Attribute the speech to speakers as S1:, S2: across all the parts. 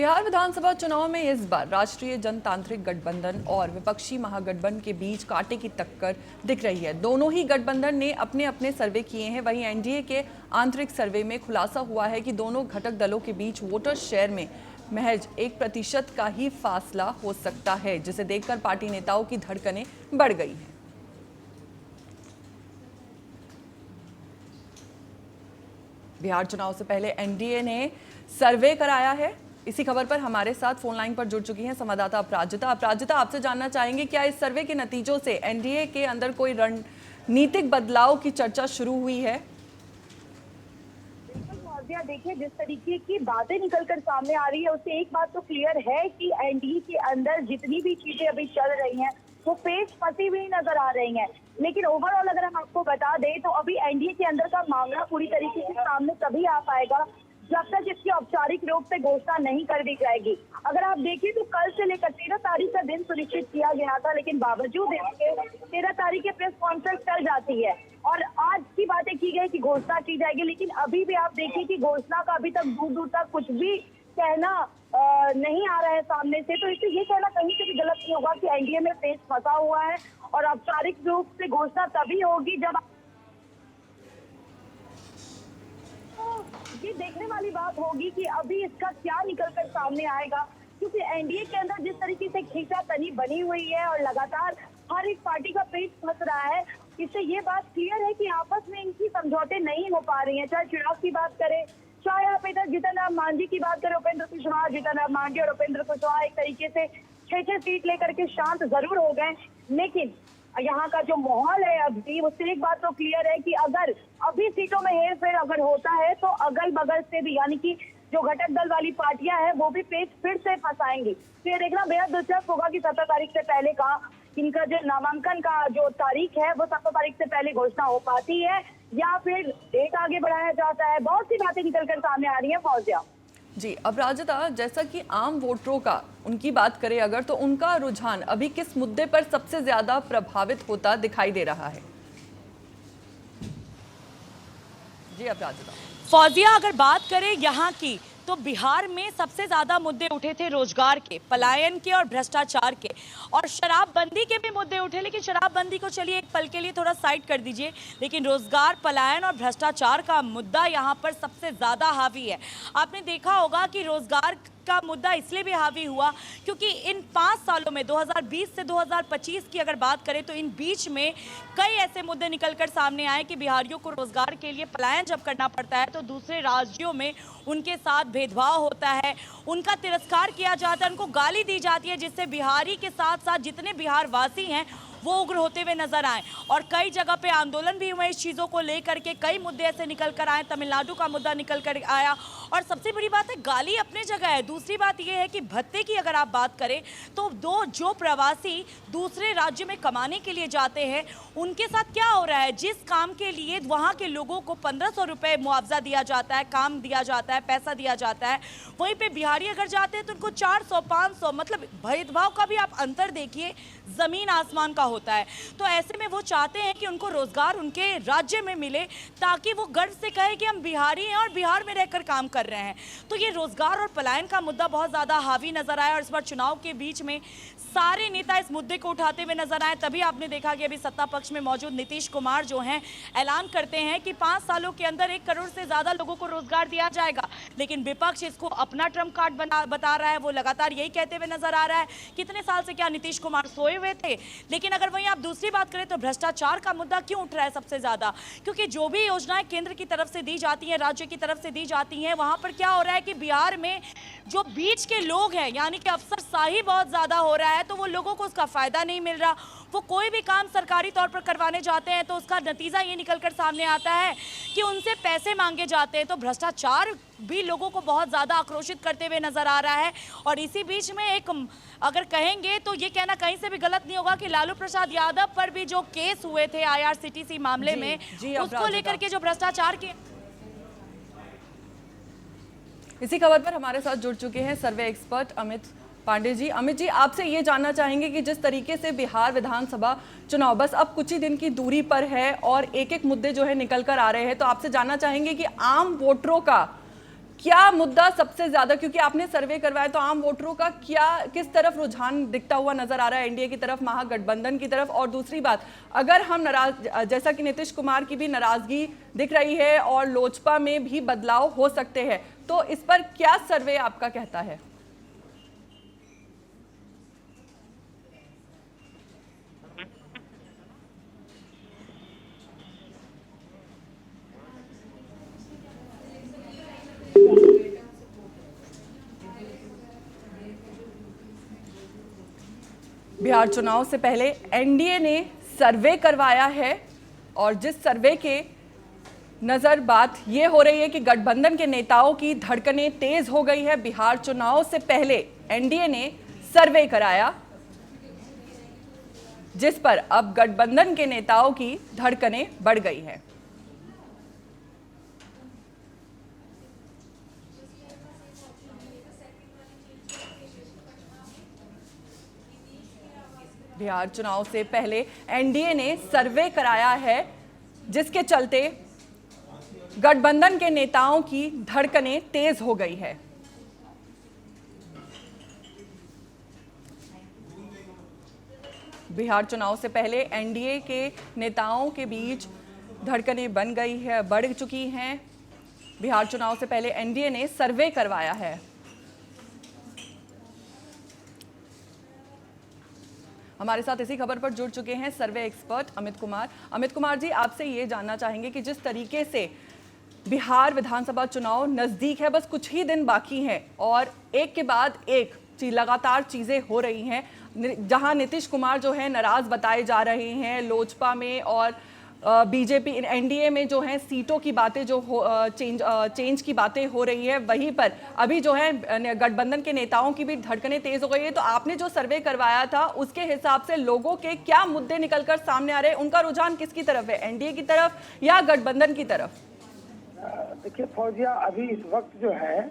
S1: बिहार विधानसभा चुनाव में इस बार राष्ट्रीय जनतांत्रिक गठबंधन और विपक्षी महागठबंधन के बीच कांटे की टक्कर दिख रही है। दोनों ही गठबंधन ने अपने अपने सर्वे किए हैं। वहीं एनडीए के आंतरिक सर्वे में खुलासा हुआ है कि दोनों घटक दलों के बीच वोटर शेयर में महज 1% का ही फासला हो सकता है, जिसे देखकर पार्टी नेताओं की धड़कनें बढ़ गई हैं। बिहार चुनाव से पहले एनडीए ने सर्वे कराया है। इसी खबर पर हमारे साथ फोन लाइन पर जुड़ चुकी हैं संवाददाता अपराजिता, आपसे जानना चाहेंगे क्या इस सर्वे के नतीजों से एनडीए के अंदर कोई रणनीतिक बदलाव की चर्चा शुरू हुई है?
S2: देखिए, जिस तरीके की बातें निकलकर सामने आ रही है उससे एक बात तो क्लियर है कि एनडीए के अंदर जितनी भी चीजें अभी चल रही हैं वो पेच फंसी हुई नजर आ रही हैं। लेकिन ओवरऑल अगर हम आपको बता दें तो अभी एनडीए के अंदर का मामला पूरी तरीके से सामने तभी आ पाएगा जब तक इसकी औपचारिक रूप से घोषणा नहीं कर दी जाएगी। अगर आप देखिए तो कल से लेकर 13 तारीख का दिन सुनिश्चित किया गया था, लेकिन बावजूद इसके 13 तारीख के प्रेस कॉन्फ्रेंस चल जाती है और आज की बातें की गई कि घोषणा की जाएगी। लेकिन अभी भी आप देखिए कि घोषणा का अभी तक दूर दूर तक कुछ भी कहना नहीं आ रहा है सामने से। तो इससे ये कहना कहीं से भी गलत नहीं होगा कि एनडीए में पेच फंसा हुआ है और औपचारिक रूप से घोषणा तभी होगी जब ये देखने वाली बात होगी कि अभी इसका क्या निकलकर सामने आएगा, क्योंकि एनडीए के अंदर जिस तरीके से खींचातानी बनी हुई है और लगातार हर एक पार्टी का पेच फंस रहा है, इससे ये बात क्लियर है कि आपस में इनकी समझौते नहीं हो पा रही हैं। चाहे चुनाव की बात करें, चाहे आप इधर जीतन राम मांझी की बात करें, उपेंद्र कुशवाहा, जीतन राम मांझी और उपेंद्र कुशवाहा एक तरीके से 6-6 सीट लेकर के शांत जरूर हो गए, लेकिन यहाँ का जो माहौल है अभी उससे एक बात तो क्लियर है कि अगर अभी सीटों में हेरफेर अगर होता है तो अगल बगल से भी यानी कि जो घटक दल वाली पार्टियां हैं वो भी पेच फिर से फंसाएंगी। तो ये देखना बेहद दिलचस्प होगा कि 17 तारीख से पहले का इनका जो नामांकन का जो तारीख है वो 17 तारीख से पहले घोषणा हो पाती है या फिर डेट आगे बढ़ाया जाता है। बहुत सी बातें निकलकर सामने आ रही है फौजिया
S1: जी। अपराजिता, जैसा कि आम वोटरों का उनकी बात करें अगर, तो उनका रुझान अभी किस मुद्दे पर सबसे ज्यादा प्रभावित होता दिखाई दे रहा है? जी अपराजिता।
S3: फौजिया, अगर बात करें यहाँ की तो बिहार में सबसे ज्यादा मुद्दे उठे थे रोजगार के, पलायन के और भ्रष्टाचार के, और शराबबंदी के भी मुद्दे उठे। लेकिन शराबबंदी को चलिए एक पल के लिए थोड़ा साइड कर दीजिए, लेकिन रोजगार, पलायन और भ्रष्टाचार का मुद्दा यहाँ पर सबसे ज्यादा हावी है। आपने देखा होगा कि रोजगार का मुद्दा इसलिए भी हावी हुआ क्योंकि इन 5 सालों में 2020 से 2025 की अगर बात करें तो इन बीच में कई ऐसे मुद्दे निकलकर सामने आए कि बिहारियों को रोजगार के लिए पलायन जब करना पड़ता है तो दूसरे राज्यों में उनके साथ भेदभाव होता है, उनका तिरस्कार किया जाता है, उनको गाली दी जाती है, जिससे बिहारी के साथ साथ जितने बिहार वासी हैं वो उग्र होते हुए नजर आए। और कई जगह पे आंदोलन भी हुए इस चीज़ों को लेकर के, कई मुद्दे ऐसे निकल कर आए, तमिलनाडु का मुद्दा निकल कर आया। और सबसे बड़ी बात है, गाली अपनी जगह है, दूसरी बात यह है कि भत्ते की अगर आप बात करें तो जो प्रवासी दूसरे राज्य में कमाने के लिए जाते हैं उनके साथ क्या हो रहा है, जिस काम के लिए वहाँ के लोगों को 1500 रुपये मुआवजा दिया जाता है, काम दिया जाता है, पैसा दिया जाता है, वहीं पे बिहारी अगर जाते हैं तो उनको 400-500, मतलब भेदभाव का भी आप अंतर देखिए, जमीन आसमान का होता है। तो ऐसे में वो चाहते हैं कि उनको रोजगार उनके राज्य में मिले ताकि वो गर्व से कहे कि हम बिहारी हैं और बिहार में रहकर काम कर रहे हैं। तो ये रोजगार और पलायन का मुद्दा बहुत ज्यादा हावी नजर आया और इस बार चुनाव के बीच में सारे नेता इस मुद्दे को उठाते हुए नजर आए। तभी आपने देखा कि अभी सत्ता पक्ष में मौजूद नीतीश कुमार जो हैं ऐलान करते हैं कि 5 सालों के अंदर 1 करोड़ से ज्यादा लोगों को रोजगार दिया जाएगा, लेकिन विपक्ष इसको अपना ट्रम्प कार्ड बता रहा है। वो लगातार यही कहते हुए नजर आ रहा है, कितने साल से क्या नीतीश कुमार सोए हुए थे। लेकिन अगर वहीं आप दूसरी बात करें तो भ्रष्टाचार का मुद्दा क्यों उठ रहा है सबसे ज्यादा, क्योंकि जो भी योजनाएं केंद्र की तरफ से दी जाती हैं, राज्य की तरफ से दी जाती हैं, वहां पर क्या हो रहा है कि बिहार में जो बीच के लोग हैं यानी कि अफसरशाही बहुत ज्यादा हो रहा है, तो वो लोगों को उसका फायदा नहीं मिल रहा। वो कोई भी काम सरकारी तौर पर करवाने जाते हैं तो उसका नतीजा ये निकलकर सामने आता है कि उनसे पैसे मांगे जाते हैं। तो भ्रष्टाचार भी लोगों को बहुत ज्यादा आक्रोशित करते हुए नजर आ रहा है। और इसी बीच में एक अगर कहेंगे तो ये कहना कहीं से भी गलत नहीं होगा कि लालू प्रसाद यादव पर भी जो केस हुए थे IRCTC मामले में, उसको लेकर के जो भ्रष्टाचार के,
S1: इसी खबर पर हमारे साथ जुड़ चुके हैं सर्वे एक्सपर्ट अमित पांडे जी। अमित जी, आपसे ये जानना चाहेंगे कि जिस तरीके से बिहार विधानसभा चुनाव बस अब कुछ ही दिन की दूरी पर है और एक एक मुद्दे जो है निकल कर आ रहे हैं, तो आपसे जानना चाहेंगे कि आम वोटरों का क्या मुद्दा सबसे ज्यादा, क्योंकि आपने सर्वे करवाया, तो आम वोटरों का क्या किस तरफ रुझान दिखता हुआ नजर आ रहा है, एनडीए की तरफ, महागठबंधन की तरफ? और दूसरी बात, अगर हम नाराज, जैसा कि नीतीश कुमार की भी नाराजगी दिख रही है और लोजपा में भी बदलाव हो सकते हैं, तो इस पर क्या सर्वे आपका कहता है? बिहार चुनाव से पहले एनडीए ने सर्वे करवाया है और जिस सर्वे के नजर बात ये हो रही है कि गठबंधन के नेताओं की धड़कनें तेज हो गई है। बिहार चुनाव से पहले एनडीए ने सर्वे कराया जिस पर अब गठबंधन के नेताओं की धड़कनें बढ़ गई है। बिहार चुनाव से पहले एनडीए ने सर्वे कराया है जिसके चलते गठबंधन के नेताओं की धड़कनें तेज हो गई है। बिहार चुनाव से पहले एनडीए के नेताओं के बीच धड़कनें बन गई है, बढ़ चुकी हैं। बिहार चुनाव से पहले एनडीए ने सर्वे करवाया है। हमारे साथ इसी खबर पर जुड़ चुके हैं सर्वे एक्सपर्ट अमित कुमार। अमित कुमार जी, आपसे ये जानना चाहेंगे कि जिस तरीके से बिहार विधानसभा चुनाव नजदीक है, बस कुछ ही दिन बाकी हैं और एक के बाद एक लगातार चीजें हो रही हैं, जहां नीतीश कुमार जो है नाराज बताए जा रहे हैं लोजपा में और बीजेपी एनडीए में जो है सीटों की बातें जो चेंज की बातें हो रही है, वहीं पर अभी जो है गठबंधन के नेताओं की भी धड़कनें तेज हो गई है। तो आपने जो सर्वे करवाया था उसके हिसाब से लोगों के क्या मुद्दे निकलकर सामने आ रहे हैं, उनका रुझान किसकी तरफ है, एनडीए की तरफ या गठबंधन की तरफ?
S4: देखिए फौजिया, अभी इस वक्त जो है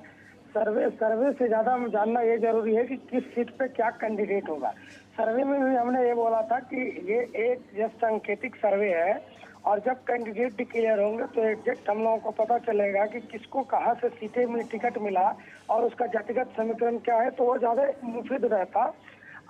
S4: सर्वे से ज्यादा जानना ये जरूरी है कि किस सीट पे क्या कैंडिडेट होगा। सर्वे में भी हमने ये बोला था कि ये एक जस्ट सांकेतिक सर्वे है और जब कैंडिडेट डिक्लेयर होंगे तो एग्जैक्ट हम लोगों को पता चलेगा कि किसको कहाँ से सीटें में टिकट मिला और उसका जातिगत समीकरण क्या है, तो वो ज्यादा मुफीद रहता।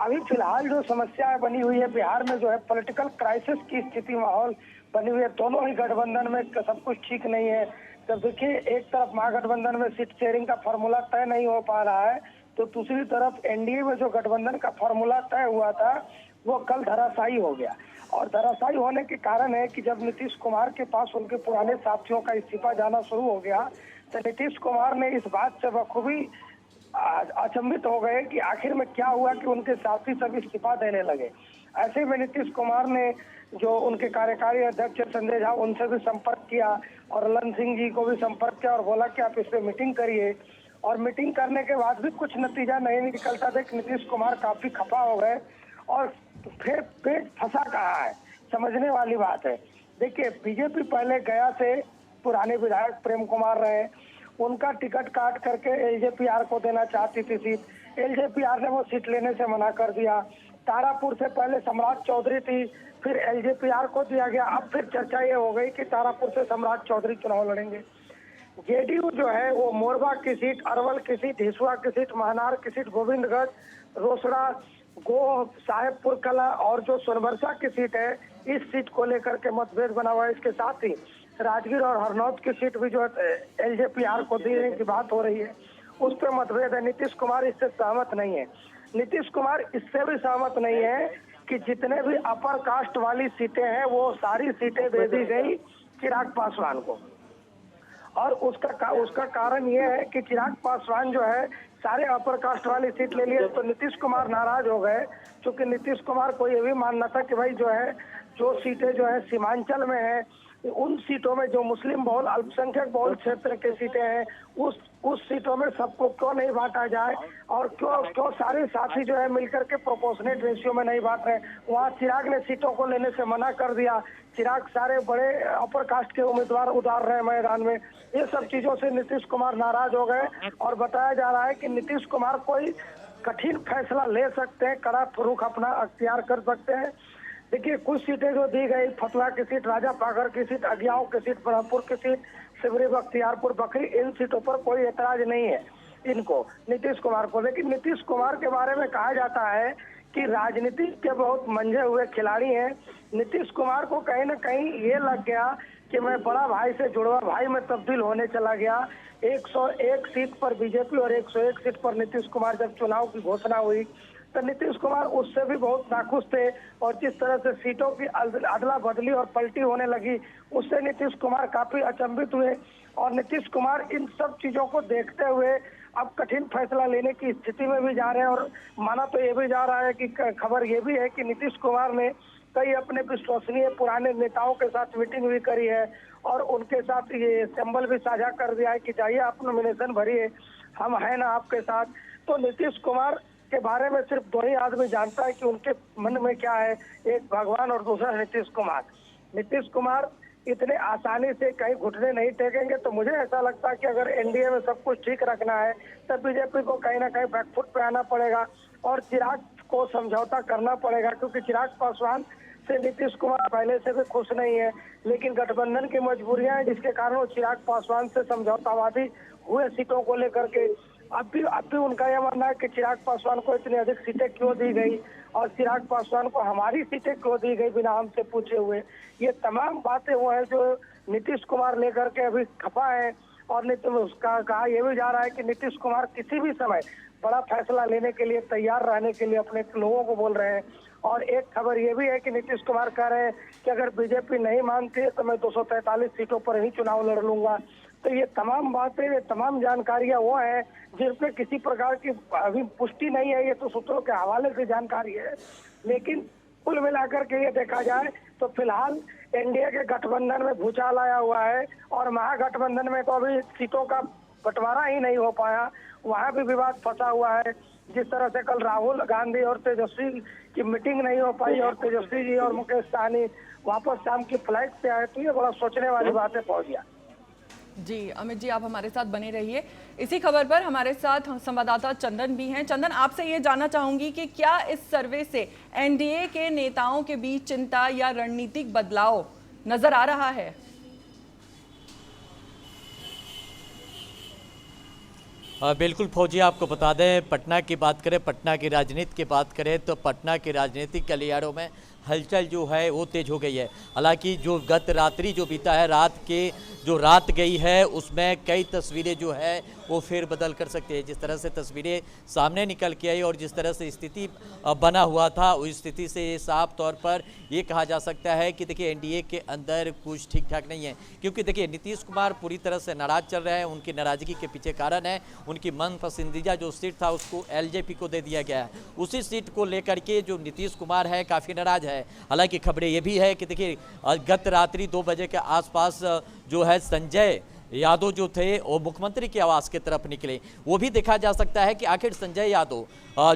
S4: अभी फिलहाल जो समस्या बनी हुई है बिहार में, जो है पॉलिटिकल क्राइसिस की स्थिति माहौल बनी हुई है। दोनों ही गठबंधन में सब कुछ ठीक नहीं है। जब देखिए एक तरफ महागठबंधन में सीट शेयरिंग का फॉर्मूला तय नहीं हो पा रहा है, तो दूसरी तरफ एनडीए में जो गठबंधन का फॉर्मूला तय हुआ था वो कल धराशायी हो गया। और धराशायी होने के कारण है कि जब नीतीश कुमार के पास उनके पुराने साथियों का इस्तीफा जाना शुरू हो गया, तो नीतीश कुमार ने इस बात से बखूबी अचंभित हो गए कि आखिर में क्या हुआ कि उनके साथी सब इस्तीफा देने लगे। ऐसे में नीतीश कुमार ने जो उनके कार्यकारी अध्यक्ष संजय झा, उनसे भी संपर्क किया और ललन सिंह जी को भी संपर्क किया और बोला कि आप इस पे मीटिंग करिए। और मीटिंग करने के बाद भी कुछ नतीजा नहीं निकलता था। नीतीश कुमार काफी खफा हो गए और फिर पेट फंसा कहा है, समझने वाली बात है। देखिए बीजेपी पहले गया से पुराने विधायक प्रेम कुमार रहे, उनका टिकट काट करके एलजेपीआर को देना चाहती थी सीट। एलजेपीआर ने वो सीट लेने से मना कर दिया। तारापुर से पहले सम्राट चौधरी थी, फिर एलजेपीआर को दिया गया। अब फिर चर्चा ये हो गई कि तारापुर से सम्राट चौधरी चुनाव लड़ेंगे। जेडीयू जो है वो मोरबा की सीट, अरवल की सीट, हिसुआ की सीट, महनार की सीट, गोविंदगढ़, रोसड़ा, गोह, साहेबपुर कला और जो सोनबरसा की सीट है, इस सीट को लेकर के मतभेद बना हुआ है। इसके साथ ही राजगीर और हरनौत की सीट भी जो एलजेपीआर को देने की बात हो रही है, उस पर मतभेद है। नीतीश कुमार इससे सहमत नहीं है। नीतीश कुमार इससे भी सहमत नहीं है कि जितने भी अपर कास्ट वाली सीटें हैं वो सारी सीटें दे दी गई चिराग पासवान को। और उसका कारण ये है कि चिराग पासवान जो है सारे अपर कास्ट वाली सीट ले लिए, तो नीतीश कुमार नाराज हो गए। क्योंकि नीतीश कुमार को ये भी मानना था कि भाई जो है जो सीटें जो है सीमांचल में है, उन सीटों में जो मुस्लिम बहुल अल्पसंख्यक बहुल क्षेत्र की सीटें हैं, उस सीटों में सबको क्यों नहीं बांटा जाए और क्यों सारे साथी जो है मिलकर के प्रोपोर्शनेट रेशियो में नहीं बांट रहे। वहाँ चिराग ने सीटों को लेने से मना कर दिया। चिराग सारे बड़े अपर कास्ट के उम्मीदवार उतार रहे मैदान में। ये सब चीजों से नीतीश कुमार नाराज हो गए और बताया जा रहा है कि नीतीश कुमार कोई कठिन फैसला ले सकते हैं, कड़ा रुख अपना अख्तियार कर सकते हैं। देखिए कुछ सीटें जो दी गई, फतुहा की सीट, राजा पागर की सीट, अगियाओं की सीट, ब्रह्मपुर की सीट, सिवरी, बख्तियारपुर, बखरी, इन सीटों पर कोई एतराज नहीं है इनको, नीतीश कुमार को। लेकिन नीतीश कुमार के बारे में कहा जाता है कि राजनीति के बहुत मंझे हुए खिलाड़ी हैं। नीतीश कुमार को कहीं ना कहीं ये लग गया कि मैं बड़ा भाई से जुड़वा भाई में तब्दील होने चला गया। 101 सीट पर बीजेपी और 101 सीट पर नीतीश कुमार जब चुनाव की घोषणा हुई तो नीतीश कुमार उससे भी बहुत नाखुश थे, और जिस तरह से सीटों की अदला बदली और पलटी होने लगी उससे नीतीश कुमार काफी अचंभित हुए। और नीतीश कुमार इन सब चीजों को देखते हुए अब कठिन फैसला लेने की स्थिति में भी जा रहे हैं। और माना तो ये भी जा रहा है कि खबर ये भी है कि नीतीश कुमार ने कई अपने विश्वसनीय पुराने नेताओं के साथ मीटिंग भी करी है और उनके साथ ये सिंबल भी साझा कर दिया है कि जाइए आप नॉमिनेशन भरिए, हम हैं ना आपके साथ। तो नीतीश कुमार के बारे में सिर्फ दो ही आदमी जानता है कि उनके मन में क्या है, एक भगवान और दूसरा नीतीश कुमार। नीतीश कुमार इतने आसानी से कहीं घुटने नहीं टेकेंगे। तो मुझे ऐसा लगता है कि अगर एनडीए में सब कुछ ठीक रखना है तो बीजेपी को कहीं ना कहीं बैकफुट पे आना पड़ेगा और चिराग को समझौता करना पड़ेगा, क्योंकि चिराग पासवान से नीतीश कुमार पहले से भी खुश नहीं है। लेकिन गठबंधन की मजबूरियां हैं जिसके कारण वो चिराग पासवान से समझौतावादी हुए सीटों को लेकर के। अब भी उनका यह मानना है कि चिराग पासवान को इतनी अधिक सीटें क्यों दी गई और चिराग पासवान को हमारी सीटें क्यों दी गई बिना हमसे पूछे हुए। ये तमाम बातें वो है जो नीतीश कुमार लेकर के अभी खफा है। और उसका कहा यह भी जा रहा है कि नीतीश कुमार किसी भी समय बड़ा फैसला लेने के लिए तैयार रहने के लिए अपने लोगों को बोल रहे हैं। और एक खबर ये भी है कि नीतीश कुमार कह रहे हैं कि अगर बीजेपी नहीं मानती है तो मैं 243 सीटों पर ही चुनाव लड़ लूंगा। तो ये तमाम बातें, ये तमाम जानकारियां वो हैं जिन पे किसी प्रकार की अभी पुष्टि नहीं है, ये तो सूत्रों के हवाले से जानकारी है। लेकिन कुल मिलाकर के ये देखा जाए तो फिलहाल एनडीए के गठबंधन में भूचाल आया हुआ है और महागठबंधन में तो अभी सीटों का बंटवारा ही नहीं हो पाया, वहाँ भी विवाद फंसा हुआ है। जिस तरह से कल राहुल गांधी और तेजस्वी की मीटिंग नहीं हो पाई और तेजस्वी जी और मुकेश सहनी वापस शाम की फ्लाइट से आए, तो ये बड़ा सोचने वाली बात है। पहुंच गया
S1: जी अमित जी, आप हमारे साथ बने रहिए। इसी खबर पर हमारे साथ संवाददाता चंदन भी हैं। चंदन, आपसे ये जानना चाहूंगी कि क्या इस सर्वे से एनडीए के नेताओं के बीच चिंता या रणनीतिक बदलाव नजर आ रहा है?
S5: बिल्कुल फौजी, आपको बता दें, पटना की बात करें, पटना की राजनीति की बात करें तो पटना के राजनीतिक गलियारों में हलचल जो है वो तेज हो गई है। हालांकि जो गत रात्रि जो बीता है, रात गई है उसमें कई तस्वीरें जो है वो फेर बदल कर सकती है। जिस तरह से तस्वीरें सामने निकल के आई और जिस तरह से स्थिति बना हुआ था, उस स्थिति से साफ तौर पर ये कहा जा सकता है कि देखिए एनडीए के अंदर कुछ ठीक ठाक नहीं है। क्योंकि देखिए नीतीश कुमार पूरी तरह से नाराज चल रहे हैं। उनकी नाराजगी के पीछे कारण है उनकी मन पसंदीदा जो सीट था उसको एलजेपी को दे दिया गया है। उसी सीट को लेकर के जो नीतीश कुमार है काफ़ी नाराज है। हालांकि खबरें ये भी है कि देखिए गत रात्रि 2 बजे के आसपास जो है संजय यादव जो थे वो मुख्यमंत्री के आवास की तरफ निकले। वो भी देखा जा सकता है कि आखिर संजय यादव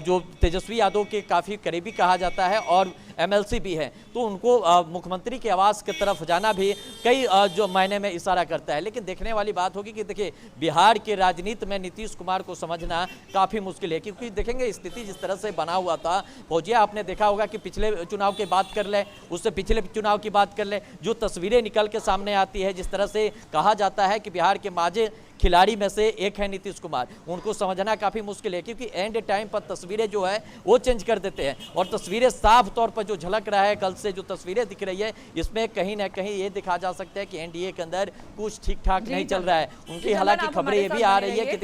S5: जो तेजस्वी यादव के काफ़ी करीबी कहा जाता है और एमएलसी भी है, तो उनको मुख्यमंत्री के आवास की तरफ जाना भी कई जो मायने में इशारा करता है। लेकिन देखने वाली बात होगी कि देखिए बिहार के राजनीति में नीतीश कुमार को समझना काफ़ी मुश्किल है। क्योंकि देखेंगे स्थिति जिस तरह से बना हुआ था, फौजिया आपने देखा होगा कि पिछले चुनाव की बात कर ले, उससे पिछले चुनाव की बात कर ले, जो तस्वीरें निकल के सामने आती है, जिस तरह से कहा जाता है कि बिहार के माजे खिलाड़ी में से एक है नीतीश कुमार, उनको समझना काफ़ी मुश्किल है। क्योंकि एंड टाइम पर तस्वीरें जो है वो चेंज कर देते हैं और तस्वीरें साफ तौर पर जो झलक रहा है, कल से जो तस्वीरें दिख रही है, इसमें कहीं ना कहीं ये दिखा जा सकता है कि एनडीए के अंदर कुछ ठीक ठाक नहीं चल रहा है। उनकी हालांकि खबरें ये भी आ रही है कि